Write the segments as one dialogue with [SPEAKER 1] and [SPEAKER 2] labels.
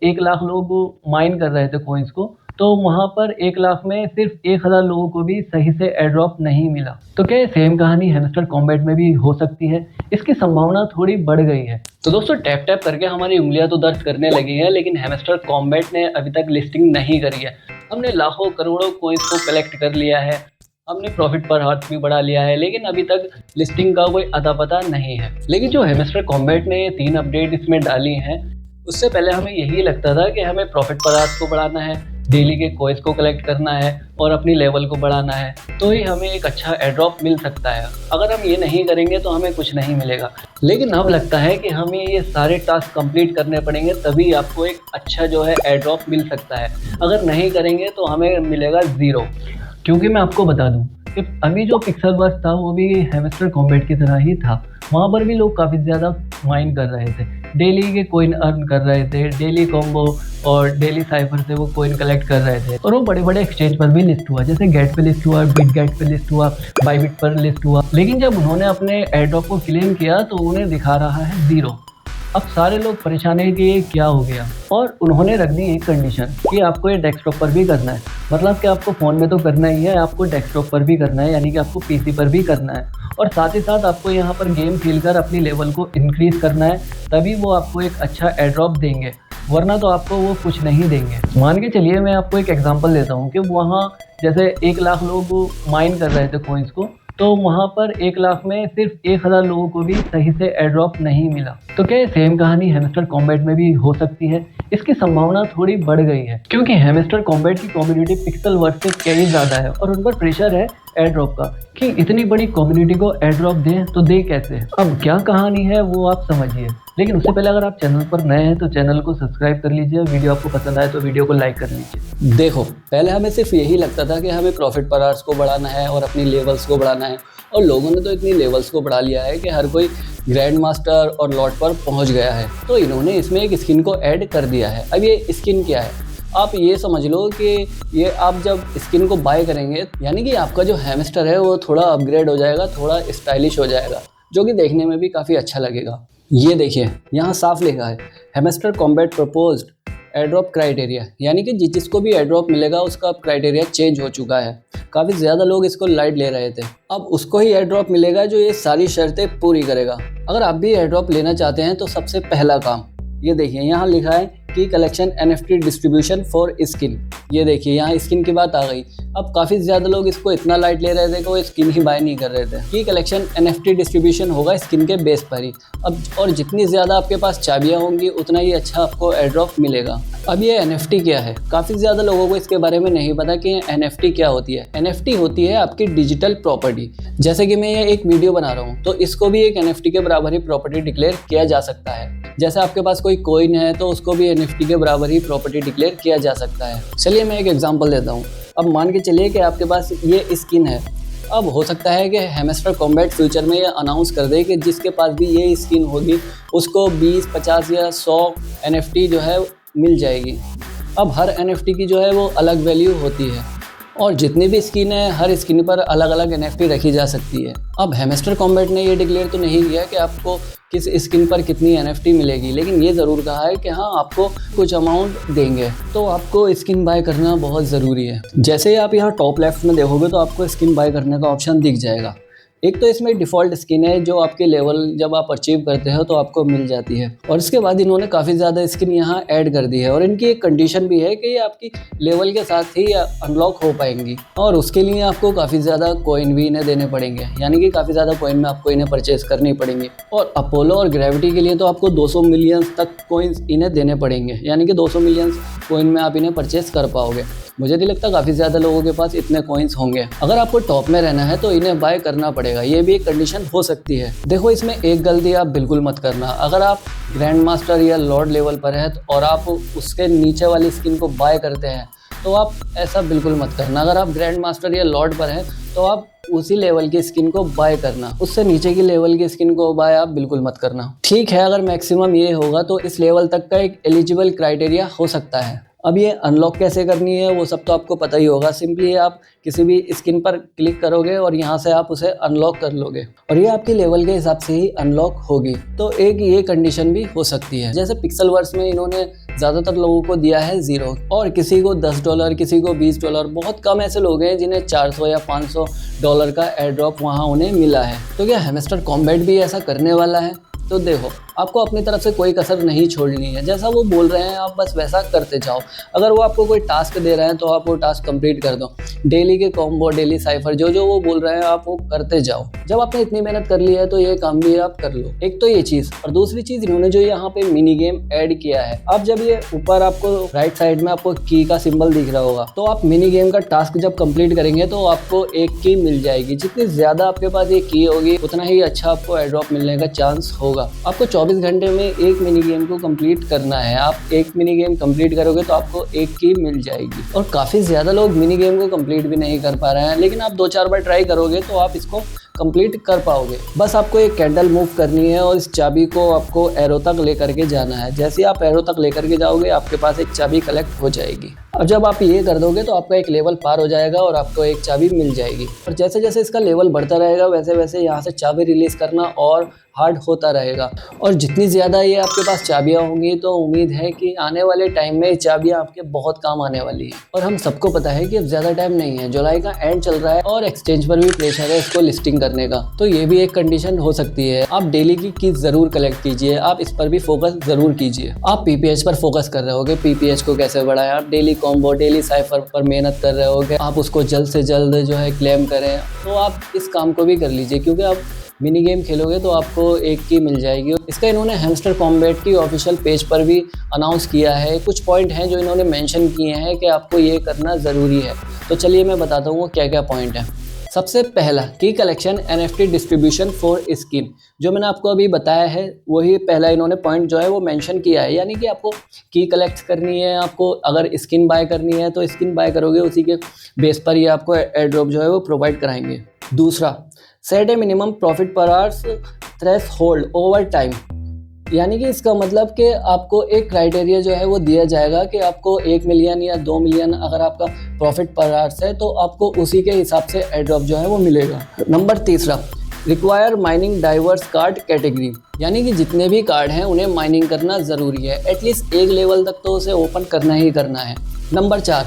[SPEAKER 1] 1 लाख लोग माइन कर रहे थे कॉइन्स को, तो वहाँ पर 1 लाख में सिर्फ 1000 लोगों को भी सही से एयर ड्रॉप नहीं मिला। तो क्या ये सेम कहानी हैमस्टर कॉम्बैट में भी हो सकती है? इसकी संभावना थोड़ी बढ़ गई है। तो दोस्तों टैप टैप करके हमारी उंगलियां तो दर्द करने लगी हैं, लेकिन हैमस्टर कॉम्बैट ने अभी तक लिस्टिंग नहीं करी है। हमने लाखों करोड़ों कॉइन्स को कलेक्ट कर लिया है, हमने प्रॉफिट पर हाथ भी बढ़ा लिया है, लेकिन अभी तक लिस्टिंग का कोई अता पता नहीं है। लेकिन जो हैमस्टर कॉम्बैट ने ये 3 अपडेट इसमें डाली हैं, उससे पहले हमें यही लगता था कि हमें प्रॉफिट पर हाथ को बढ़ाना है, डेली के कॉइन्स को कलेक्ट करना है और अपनी लेवल को बढ़ाना है, तो ही हमें एक अच्छा एयर ड्रॉप मिल सकता है। अगर हम ये नहीं करेंगे तो हमें कुछ नहीं मिलेगा। लेकिन अब लगता है कि हमें ये सारे टास्क कंप्लीट करने पड़ेंगे, तभी आपको एक अच्छा जो है एयर ड्रॉप मिल सकता है। अगर नहीं करेंगे तो हमें मिलेगा 0। क्योंकि मैं आपको बता दूं कि अभी जो पिक्सल बस था वो भी हैमस्टर कॉम्बैट की तरह ही था। वहाँ पर भी लोग काफ़ी ज़्यादा माइन कर रहे थे, डेली के कॉइन अर्न कर रहे थे, डेली कॉम्बो और डेली साइफर से वो कॉइन कलेक्ट कर रहे थे। और वो बड़े बड़े एक्सचेंज पर भी लिस्ट हुआ, जैसे गेट पे लिस्ट हुआ, बिट गेट पे लिस्ट हुआ, बाईबिट पर लिस्ट हुआ। लेकिन जब उन्होंने अपने एयर ड्रॉप को क्लेम किया तो उन्हें दिखा रहा है 0। अब सारे लोग परेशान हैं कि ये क्या हो गया, और उन्होंने रख दी एक कंडीशन कि आपको ये डेस्कटॉप पर भी करना है। मतलब कि आपको फ़ोन में तो करना ही है, आपको डेस्कटॉप पर भी करना है, यानी कि आपको पीसी पर भी करना है। और साथ ही साथ आपको यहाँ पर गेम खेलकर अपनी लेवल को इंक्रीज़ करना है, तभी वो आपको एक अच्छा एयर ड्रॉप देंगे, वरना तो आपको वो कुछ नहीं देंगे। मान के चलिए मैं आपको एक एग्जांपल देता हूँ कि वहाँ जैसे 1 लाख लोग माइन कर रहे थे कॉइन्स को, तो वहाँ पर 1 लाख में सिर्फ 1000 लोगों को भी सही से एयर ड्रॉप नहीं मिला। तो क्या ये सेम कहानी हैमस्टर कॉम्बैट में भी हो सकती है? इसकी संभावना थोड़ी बढ़ गई है, क्योंकि हैमस्टर कॉम्बैट की कम्युनिटी पिक्सल वर्स से कहीं ज़्यादा है और उन पर प्रेशर है एयर ड्रॉप का कि इतनी बड़ी कम्युनिटी को एयर ड्रॉप दें तो दे कैसे। अब क्या कहानी है वो आप समझिए, लेकिन उससे पहले अगर आप चैनल पर नए हैं तो चैनल को सब्सक्राइब कर लीजिए। वीडियो आपको पसंद आए तो वीडियो को लाइक कर लीजिए।
[SPEAKER 2] देखो, पहले हमें सिर्फ यही लगता था कि हमें प्रॉफिट पर आवर्स को बढ़ाना है और अपनी लेवल्स को बढ़ाना है, और लोगों ने तो इतनी लेवल्स को बढ़ा लिया है कि हर कोई ग्रैंड मास्टर और लॉर्ड पर पहुंच गया है। तो इन्होंने इसमें एक स्किन को ऐड कर दिया है। अब ये स्किन क्या है, आप ये समझ लो कि ये आप जब स्किन को बाय करेंगे, यानी कि आपका जो हैमस्टर है वो थोड़ा अपग्रेड हो जाएगा, थोड़ा स्टाइलिश हो जाएगा, जो कि देखने में भी काफ़ी अच्छा लगेगा। ये देखिए, यहाँ साफ लिखा है hamster combat proposed air drop criteria, यानी कि जिसको भी एयर ड्रॉप मिलेगा उसका क्राइटेरिया चेंज हो चुका है। काफ़ी ज़्यादा लोग इसको लाइट ले रहे थे, अब उसको ही एयर ड्रॉप मिलेगा जो ये सारी शर्तें पूरी करेगा। अगर आप भी एयर ड्रॉप लेना चाहते हैं तो सबसे पहला काम ये देखिए, यहाँ लिखा है की collection NFT distribution for skin. ये देखिए, यहाँ स्किन की बात आ गई। अब काफ़ी ज़्यादा लोग इसको इतना लाइट ले रहे थे कि वो स्किन ही बाय नहीं कर रहे थे। की कलेक्शन NFT डिस्ट्रीब्यूशन होगा स्किन के बेस पर ही। अब और जितनी ज़्यादा आपके पास चाबियाँ होंगी उतना ही अच्छा आपको एयर ड्रॉप मिलेगा। अब ये NFT क्या है, काफ़ी ज़्यादा लोगों को इसके बारे में नहीं पता कि NFT क्या होती है। NFT होती है आपकी डिजिटल प्रॉपर्टी। जैसे कि मैं ये एक वीडियो बना रहा हूँ तो इसको भी एक NFT के बराबर ही प्रॉपर्टी डिक्लेयर किया जा सकता है। जैसे आपके पास कोई कॉइन है तो उसको भी NFT के बराबर ही प्रॉपर्टी डिक्लेयर किया जा सकता है। चलिए मैं एक एग्जांपल देता हूँ। अब मान के चलिए कि आपके पास ये स्किन है। अब हो सकता है कि हैमस्टर कॉम्बैट फ्यूचर में ये अनाउंस कर दे कि जिसके पास भी ये स्किन होगी उसको 20, 50 या 100 NFT जो है मिल जाएगी। अब हर NFT की जो है वो अलग वैल्यू होती है, और जितनी भी स्किन है हर स्किन पर अलग अलग NFT रखी जा सकती है। अब हैमस्टर कॉम्बैट ने ये डिक्लेयर तो नहीं किया कि आपको किस स्किन पर कितनी NFT मिलेगी, लेकिन ये ज़रूर कहा है कि हाँ आपको कुछ अमाउंट देंगे, तो आपको स्किन बाय करना बहुत ज़रूरी है। जैसे ही आप यहाँ टॉप लेफ्ट में देखोगे तो आपको स्किन बाय करने का ऑप्शन दिख जाएगा। एक तो इसमें डिफ़ॉल्ट स्किन है जो आपके लेवल जब आप अचीव करते हो तो आपको मिल जाती है, और इसके बाद इन्होंने काफ़ी ज़्यादा स्किन यहाँ ऐड कर दी है, और इनकी एक कंडीशन भी है कि ये आपकी लेवल के साथ ही अनलॉक हो पाएंगी, और उसके लिए आपको काफ़ी ज़्यादा कॉइन भी इन्हें देने पड़ेंगे, यानी कि काफ़ी ज़्यादा कॉइन में आपको इन्हें परचेज करनी पड़ेंगी। और अपोलो और ग्रेविटी के लिए तो आपको 200 मिलियंस तक कॉइन्स इन्हें देने पड़ेंगे, यानी कि 200 मिलियंस कॉइन में आप इन्हें परचेज कर पाओगे। मुझे नहीं लगता काफ़ी ज़्यादा लोगों के पास इतने कॉइन्स होंगे। अगर आपको टॉप में रहना है तो इन्हें बाय करना पड़ेगा, ये भी एक कंडीशन हो सकती है। देखो, इसमें एक गलती आप बिल्कुल मत करना। अगर आप ग्रैंड मास्टर या लॉर्ड लेवल पर है और आप उसके नीचे वाली स्किन को बाय करते हैं तो आप ऐसा बिल्कुल मत करना। अगर आप ग्रैंड मास्टर या लॉर्ड पर हैं तो आप उसी लेवल की स्किन को बाय करना, उससे नीचे की लेवल की स्किन को बाय आप बिल्कुल मत करना। ठीक है, अगर मैक्सिमम ये होगा तो इस लेवल तक का एक एलिजिबल क्राइटेरिया हो सकता है। अब ये अनलॉक कैसे करनी है वो सब तो आपको पता ही होगा। सिंपली आप किसी भी स्किन पर क्लिक करोगे और यहाँ से आप उसे अनलॉक कर लोगे और ये आपकी लेवल के हिसाब से ही अनलॉक होगी। तो एक ये कंडीशन भी हो सकती है, जैसे पिक्सेलवर्स में इन्होंने ज़्यादातर लोगों को दिया है 0 और किसी को $10, किसी को $20। बहुत कम ऐसे लोग हैं जिन्हें $400 या $500 का एयर ड्रॉप वहाँ उन्हें मिला है। तो क्या हैमस्टर कॉम्बैट भी ऐसा करने वाला है? तो देखो, आपको अपनी तरफ से कोई कसर नहीं छोड़नी है। जैसा वो बोल रहे हैं आप बस वैसा करते जाओ। अगर वो आपको कोई टास्क दे रहे हैं तो आप वो टास्क कंप्लीट कर दो। डेली के कॉम्बो, डेली साइफर, जो वो बोल रहे हैं आप वो करते जाओ। जब आपने इतनी मेहनत कर ली है तो ये काम भी आप कर लो। एक तो ये चीज़, और दूसरी चीज़ इन्होंने जो यहाँ पे मिनी गेम ऐड किया है। अब जब ये ऊपर आपको राइट साइड में आपको की का सिंबल दिख रहा होगा, तो आप मिनी गेम का टास्क जब कंप्लीट करेंगे तो आपको एक की मिल जाएगी। जितनी ज़्यादा आपके पास ये की होगी उतना ही अच्छा आपको एयर ड्रॉप मिलने का चांस होगा। आपको 24 घंटे में एक मिनी गेम को कंप्लीट करना है। आप एक मिनी गेम कंप्लीट करोगे तो आपको एक की मिल जाएगी। और काफ़ी ज़्यादा लोग मिनी गेम को कंप्लीट भी नहीं कर पा रहे हैं, लेकिन आप 2-4 बार ट्राई करोगे तो आप इसको कंप्लीट कर पाओगे। बस आपको एक कैंडल मूव करनी है और इस चाबी को आपको एरो तक लेकर के जाना है। जैसे आप एरो तक लेकर के जाओगे आपके पास एक चाबी कलेक्ट हो जाएगी। अब जब आप ये कर दोगे तो आपका एक लेवल पार हो जाएगा और आपको एक चाबी मिल जाएगी। और जैसे जैसे इसका लेवल बढ़ता रहेगा वैसे वैसे यहाँ से चाबी रिलीज करना और हार्ड होता रहेगा। और जितनी ज़्यादा ये आपके पास चाबियाँ होंगी तो उम्मीद है कि आने वाले टाइम में चाबियाँ आपके बहुत काम आने वाली हैं। और हम सबको पता है कि अब ज़्यादा टाइम नहीं है, जुलाई का एंड चल रहा है और एक्सचेंज पर भी प्रेशर है इसको लिस्टिंग करने का। तो ये भी एक कंडीशन हो सकती है। आप डेली की कीज ज़रूर कलेक्ट कीजिए, आप इस पर भी फोकस ज़रूर कीजिए। आप PPH पर फोकस कर रहे होगे, PPH को कैसे बढ़ाएं। आप डेली कॉम्बो, डेली साइफर पर मेहनत कर रहे होगे, आप उसको जल्द से जल्द जो है क्लेम करें। तो आप इस काम को भी कर लीजिए, क्योंकि आप मिनी गेम खेलोगे तो आपको एक की मिल जाएगी। इसका इन्होंने हैमस्टर कॉम्बैट की ऑफिशियल पेज पर भी अनाउंस किया है। कुछ पॉइंट हैं जो इन्होंने मेंशन किए हैं कि आपको ये करना ज़रूरी है। तो चलिए मैं बताता हूँ वो क्या क्या पॉइंट हैं। सबसे पहला, की collection NFT distribution for skin. जो मैंने आपको अभी बताया है वही पहला इन्होंने पॉइंट जो है वो मेंशन किया है। यानी कि आपको की कलेक्ट करनी है, आपको अगर स्किन बाय करनी है तो स्किन बाय करोगे, उसी के बेस पर ये आपको एयर ड्रॉप जो है वो प्रोवाइड कराएंगे। दूसरा, सेट ए मिनिमम प्रॉफिट पर आवर्स थ्रेशहोल्ड ओवर टाइम। यानी कि इसका मतलब कि आपको एक क्राइटेरिया जो है वो दिया जाएगा कि आपको 1 मिलियन या 2 मिलियन अगर आपका प्रॉफिट पर आवर्स है तो आपको उसी के हिसाब से एयर ड्रॉप जो है वो मिलेगा। नंबर तीसरा, require mining diverse card category. यानी कि जितने भी कार्ड हैं उन्हें माइनिंग करना ज़रूरी है। एटलीस्ट एक लेवल तक तो उसे ओपन करना ही करना है। Number 4,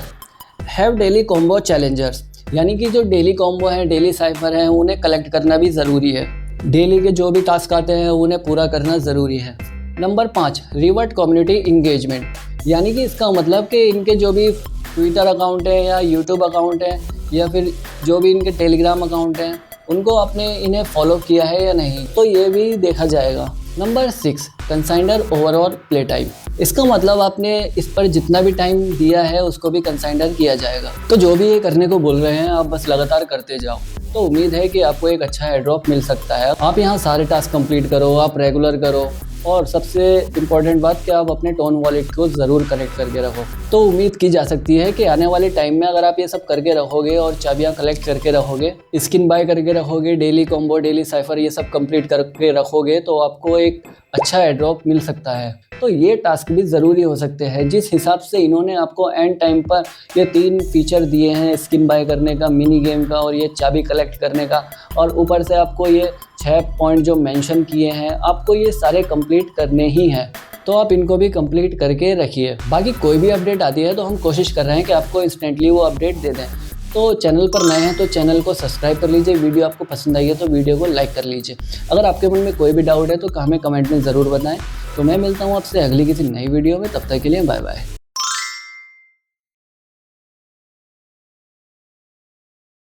[SPEAKER 2] have daily combo Challengers. यानी कि जो डेली कॉम्बो हैं, डेली साइफर हैं, उन्हें कलेक्ट करना भी ज़रूरी है। डेली के जो भी टास्क आते हैं उन्हें पूरा करना ज़रूरी है। Number 5, revert community engagement. यानी कि इसका मतलब कि इनके जो भी ट्विटर अकाउंट है या यूट्यूब अकाउंट है या फिर जो भी इनके टेलीग्राम अकाउंट हैं उनको आपने इन्हें फॉलो किया है या नहीं, तो ये भी देखा जाएगा। Number 6, consignor overall play time. इसका मतलब आपने इस पर जितना भी टाइम दिया है उसको भी कंसाइनर किया जाएगा। तो जो भी ये करने को बोल रहे हैं आप बस लगातार करते जाओ। तो उम्मीद है कि आपको एक अच्छा एयर ड्रॉप मिल सकता है। आप यहाँ सारे टास्क कंप्लीट करो, आप रेगुलर करो, और सबसे इम्पॉर्टेंट बात कि आप अपने टोन वॉलेट को ज़रूर कनेक्ट करके रखो। तो उम्मीद की जा सकती है कि आने वाले टाइम में अगर आप ये सब करके रखोगे और चाबियाँ कलेक्ट करके रखोगे, स्किन बाय करके रखोगे, डेली कॉम्बो, डेली साइफर ये सब कंप्लीट करके रखोगे तो आपको एक अच्छा एयर ड्रॉप मिल सकता है। तो ये टास्क भी ज़रूरी हो सकते हैं। जिस हिसाब से इन्होंने आपको एंड टाइम पर ये 3 फीचर दिए हैं, स्किन बाय करने का, मिनी गेम का और ये चाबी कलेक्ट करने का, और ऊपर से आपको ये 6 पॉइंट जो मेंशन किए हैं, आपको ये सारे कंप्लीट करने ही हैं। तो आप इनको भी कंप्लीट करके रखिए। बाकी कोई भी अपडेट आती है तो हम कोशिश कर रहे हैं कि आपको इंस्टेंटली वो अपडेट दे दें। तो चैनल पर नए हैं तो चैनल को सब्सक्राइब कर लीजिए। वीडियो आपको पसंद आई है तो वीडियो को लाइक कर लीजिए। अगर आपके मन में कोई भी डाउट है तो हमें कमेंट में ज़रूर बताएं। तो मैं मिलता हूँ आपसे अगली किसी नई वीडियो में। तब तक के लिए बाय बाय।